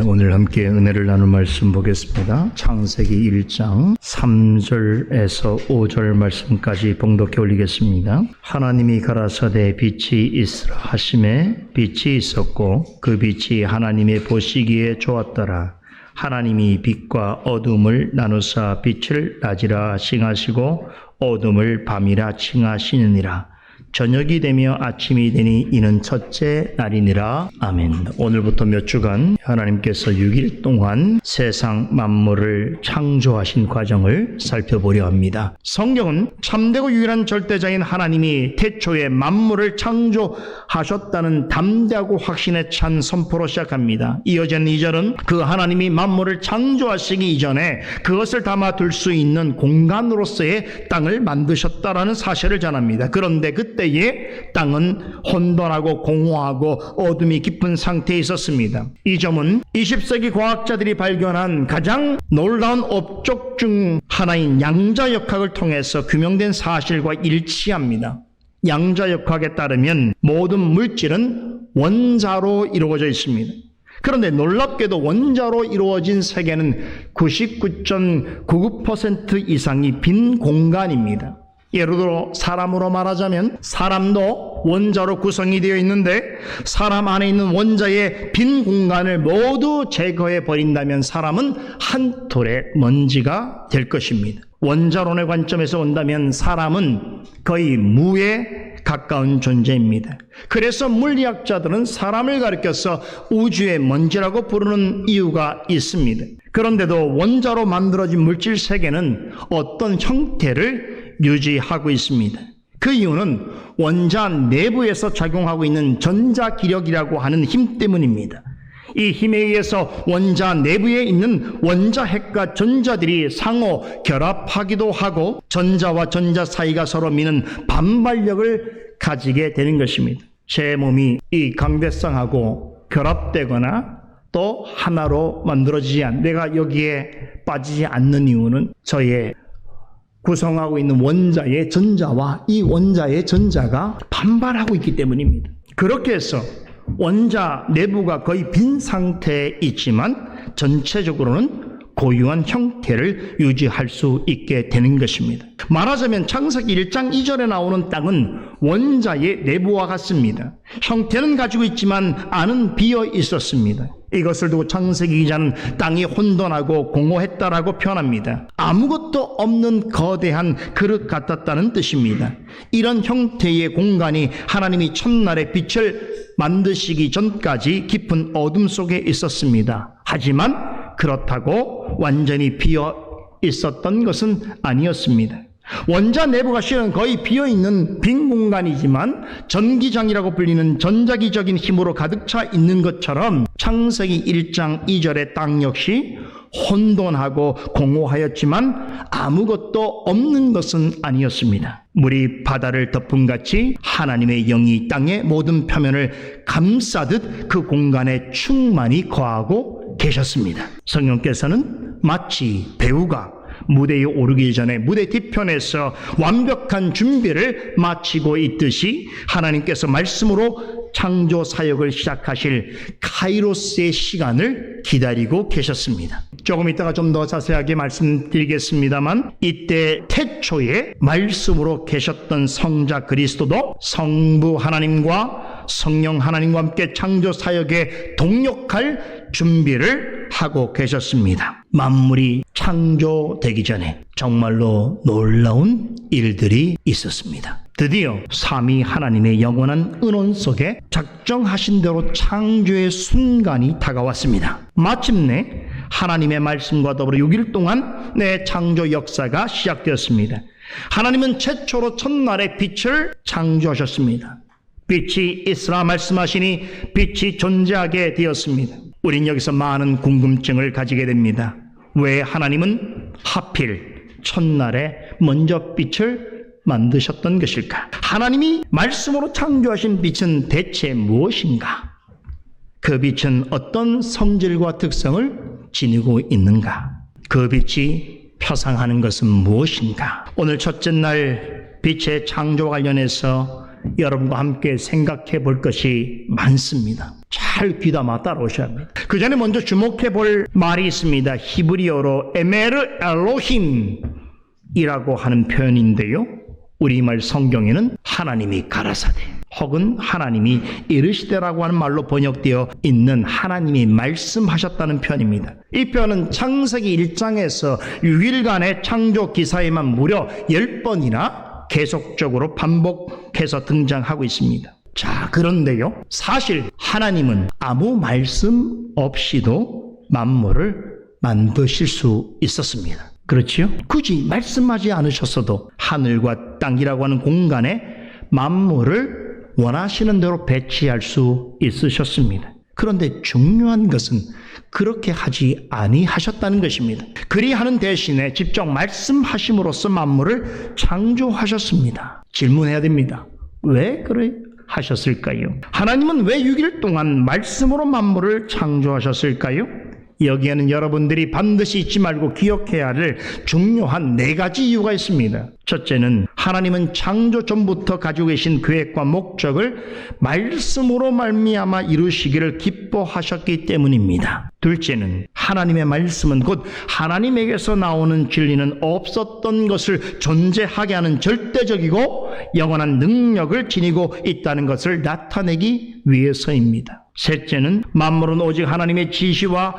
오늘 함께 은혜를 나눌 말씀 보겠습니다. 창세기 1장 3절에서 5절 말씀까지 봉독해 올리겠습니다. 하나님이 가라사대 빛이 있으라 하심에 빛이 있었고 그 빛이 하나님의 보시기에 좋았더라. 하나님이 빛과 어둠을 나누사 빛을 낮이라 칭하시고 어둠을 밤이라 칭하시느니라. 저녁이 되며 아침이 되니 이는 첫째 날이니라. 아멘. 오늘부터 몇 주간 하나님께서 6일 동안 세상 만물을 창조하신 과정을 살펴보려 합니다. 성경은 참되고 유일한 절대자인 하나님이 태초에 만물을 창조하셨다는 담대하고 확신에 찬 선포로 시작합니다. 이어진 2절은 그 하나님이 만물을 창조하시기 이전에 그것을 담아둘 수 있는 공간으로서의 땅을 만드셨다라는 사실을 전합니다. 그런데 그때에 땅은 혼돈하고 공허하고 어둠이 깊은 상태에 있었습니다. 이 점은 20세기 과학자들이 발견한 가장 놀라운 업적 중 하나인 양자역학을 통해서 규명된 사실과 일치합니다. 양자역학에 따르면 모든 물질은 원자로 이루어져 있습니다. 그런데 놀랍게도 원자로 이루어진 세계는 99.99% 이상이 빈 공간입니다. 예를 들어 사람으로 말하자면 사람도 원자로 구성이 되어 있는데 사람 안에 있는 원자의 빈 공간을 모두 제거해 버린다면 사람은 한 톨의 먼지가 될 것입니다. 원자론의 관점에서 본다면 사람은 거의 무에 가까운 존재입니다. 그래서 물리학자들은 사람을 가리켜서 우주의 먼지라고 부르는 이유가 있습니다. 그런데도 원자로 만들어진 물질 세계는 어떤 형태를 유지하고 있습니다. 그 이유는 원자 내부에서 작용하고 있는 전자기력이라고 하는 힘 때문입니다. 이 힘에 의해서 원자 내부에 있는 원자핵과 전자들이 상호 결합하기도 하고 전자와 전자 사이가 서로 미는 반발력을 가지게 되는 것입니다. 제 몸이 이 강대상하고 결합되거나 또 하나로 만들어지지 않는, 내가 여기에 빠지지 않는 이유는 저의 구성하고 있는 원자의 전자와 이 원자의 전자가 반발하고 있기 때문입니다. 그렇게 해서 원자 내부가 거의 빈 상태에 있지만 전체적으로는 고유한 형태를 유지할 수 있게 되는 것입니다. 말하자면 창세기 1장 2절에 나오는 땅은 원자의 내부와 같습니다. 형태는 가지고 있지만 안은 비어 있었습니다. 이것을 두고 창세기 기자는 땅이 혼돈하고 공허했다라고 표현합니다. 아무것도 없는 거대한 그릇 같았다는 뜻입니다. 이런 형태의 공간이 하나님이 첫날에 빛을 만드시기 전까지 깊은 어둠 속에 있었습니다. 하지만 그렇다고 완전히 비어 있었던 것은 아니었습니다. 원자 내부가 실은 거의 비어있는 빈 공간이지만 전기장이라고 불리는 전자기적인 힘으로 가득 차 있는 것처럼 창세기 1장 2절의 땅 역시 혼돈하고 공허하였지만 아무것도 없는 것은 아니었습니다. 물이 바다를 덮음같이 하나님의 영이 땅의 모든 표면을 감싸듯 그 공간에 충만히 거하고 계셨습니다. 성령께서는 마치 배우가 무대에 오르기 전에 무대 뒤편에서 완벽한 준비를 마치고 있듯이 하나님께서 말씀으로 창조 사역을 시작하실 카이로스의 시간을 기다리고 계셨습니다. 조금 이따가 좀 더 자세하게 말씀드리겠습니다만 이때 태초에 말씀으로 계셨던 성자 그리스도도 성부 하나님과 성령 하나님과 함께 창조 사역에 동력할 준비를 하고 계셨습니다. 만물이 창조되기 전에 정말로 놀라운 일들이 있었습니다. 드디어 삼위 하나님의 영원한 은원 속에 작정하신 대로 창조의 순간이 다가왔습니다. 마침내 하나님의 말씀과 더불어 6일 동안 내 창조 역사가 시작되었습니다. 하나님은 최초로 첫날에 빛을 창조하셨습니다. 빛이 있으라 말씀하시니 빛이 존재하게 되었습니다. 우린 여기서 많은 궁금증을 가지게 됩니다. 왜 하나님은 하필 첫날에 먼저 빛을 만드셨던 것일까? 하나님이 말씀으로 창조하신 빛은 대체 무엇인가? 그 빛은 어떤 성질과 특성을 지니고 있는가? 그 빛이 표상하는 것은 무엇인가? 오늘 첫째 날 빛의 창조와 관련해서 여러분과 함께 생각해 볼 것이 많습니다. 잘 귀담아 따라오셔야 합니다. 그 전에 먼저 주목해 볼 말이 있습니다. 히브리어로 에메르 엘로힘이라고 하는 표현인데요. 우리말 성경에는 하나님이 가라사대 혹은 하나님이 이르시되라고 하는 말로 번역되어 있는 하나님이 말씀하셨다는 표현입니다. 이 표현은 창세기 1장에서 6일간의 창조 기사에만 무려 10번이나 계속적으로 반복해서 등장하고 있습니다. 자, 그런데요, 사실 하나님은 아무 말씀 없이도 만물을 만드실 수 있었습니다. 그렇지요? 굳이 말씀하지 않으셨어도 하늘과 땅이라고 하는 공간에 만물을 원하시는 대로 배치할 수 있으셨습니다. 그런데 중요한 것은 그렇게 하지 아니하셨다는 것입니다. 그리하는 대신에 직접 말씀하심으로써 만물을 창조하셨습니다. 질문해야 됩니다. 왜 그래 하셨을까요? 하나님은 왜 6일 동안 말씀으로 만물을 창조하셨을까요? 여기에는 여러분들이 반드시 잊지 말고 기억해야 할 중요한 4가지 이유가 있습니다. 첫째는 하나님은 창조 전부터 가지고 계신 계획과 목적을 말씀으로 말미암아 이루시기를 기뻐하셨기 때문입니다. 둘째는 하나님의 말씀은 곧 하나님에게서 나오는 진리는 없었던 것을 존재하게 하는 절대적이고 영원한 능력을 지니고 있다는 것을 나타내기 위해서입니다. 셋째는 만물은 오직 하나님의 지시와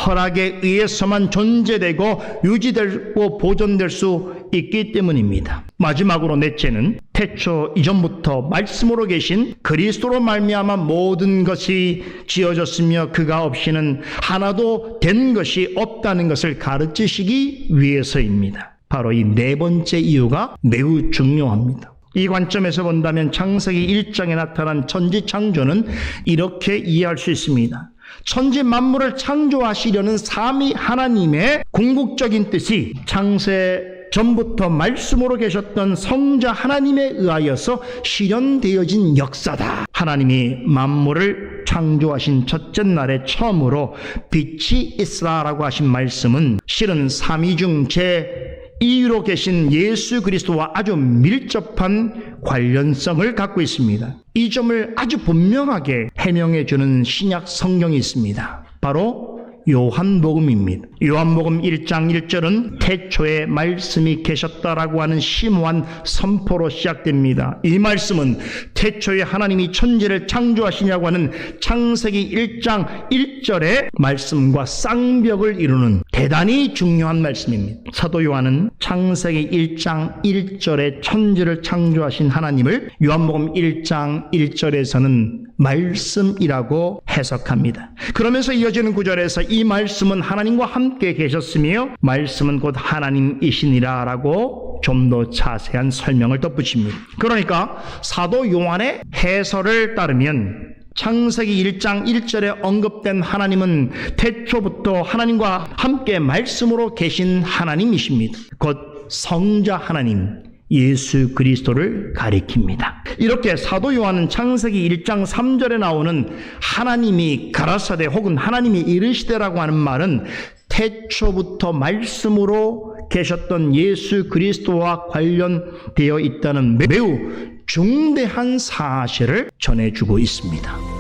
허락에 의해서만 존재되고 유지되고 보존될 수 있기 때문입니다. 마지막으로 넷째는 태초 이전부터 말씀으로 계신 그리스도로 말미암아 모든 것이 지어졌으며 그가 없이는 하나도 된 것이 없다는 것을 가르치시기 위해서입니다. 바로 이 4번째 이유가 매우 중요합니다. 이 관점에서 본다면 창세기 1장에 나타난 천지 창조는 이렇게 이해할 수 있습니다. 천지 만물을 창조하시려는 삼위 하나님의 궁극적인 뜻이 창세 전부터 말씀으로 계셨던 성자 하나님에 의하여서 실현되어진 역사다. 하나님이 만물을 창조하신 첫째 날에 처음으로 빛이 있으라라고 하신 말씀은 실은 삼위 중 제2위로 계신 예수 그리스도와 아주 밀접한 관련성을 갖고 있습니다. 이 점을 아주 분명하게 해명해 주는 신약 성경이 있습니다. 바로 요한복음입니다. 요한복음 1장 1절은 태초에 말씀이 계셨다라고 하는 심오한 선포로 시작됩니다. 이 말씀은 태초에 하나님이 천지를 창조하시냐고 하는 창세기 1장 1절의 말씀과 쌍벽을 이루는 대단히 중요한 말씀입니다. 사도 요한은 창세기 1장 1절에 천지를 창조하신 하나님을 요한복음 1장 1절에서는 말씀이라고 해석합니다. 그러면서 이어지는 구절에서 이 말씀은 하나님과 함께 계셨으며 말씀은 곧 하나님이시니라 라고 좀 더 자세한 설명을 덧붙입니다. 그러니까 사도 요한의 해설을 따르면 창세기 1장 1절에 언급된 하나님은 태초부터 하나님과 함께 말씀으로 계신 하나님이십니다. 곧 성자 하나님 예수 그리스도를 가리킵니다. 이렇게 사도 요한은 창세기 1장 3절에 나오는 하나님이 가라사대 혹은 하나님이 이르시되라고 하는 말은 태초부터 말씀으로 계셨던 예수 그리스도와 관련되어 있다는 매우 중대한 사실을 전해주고 있습니다.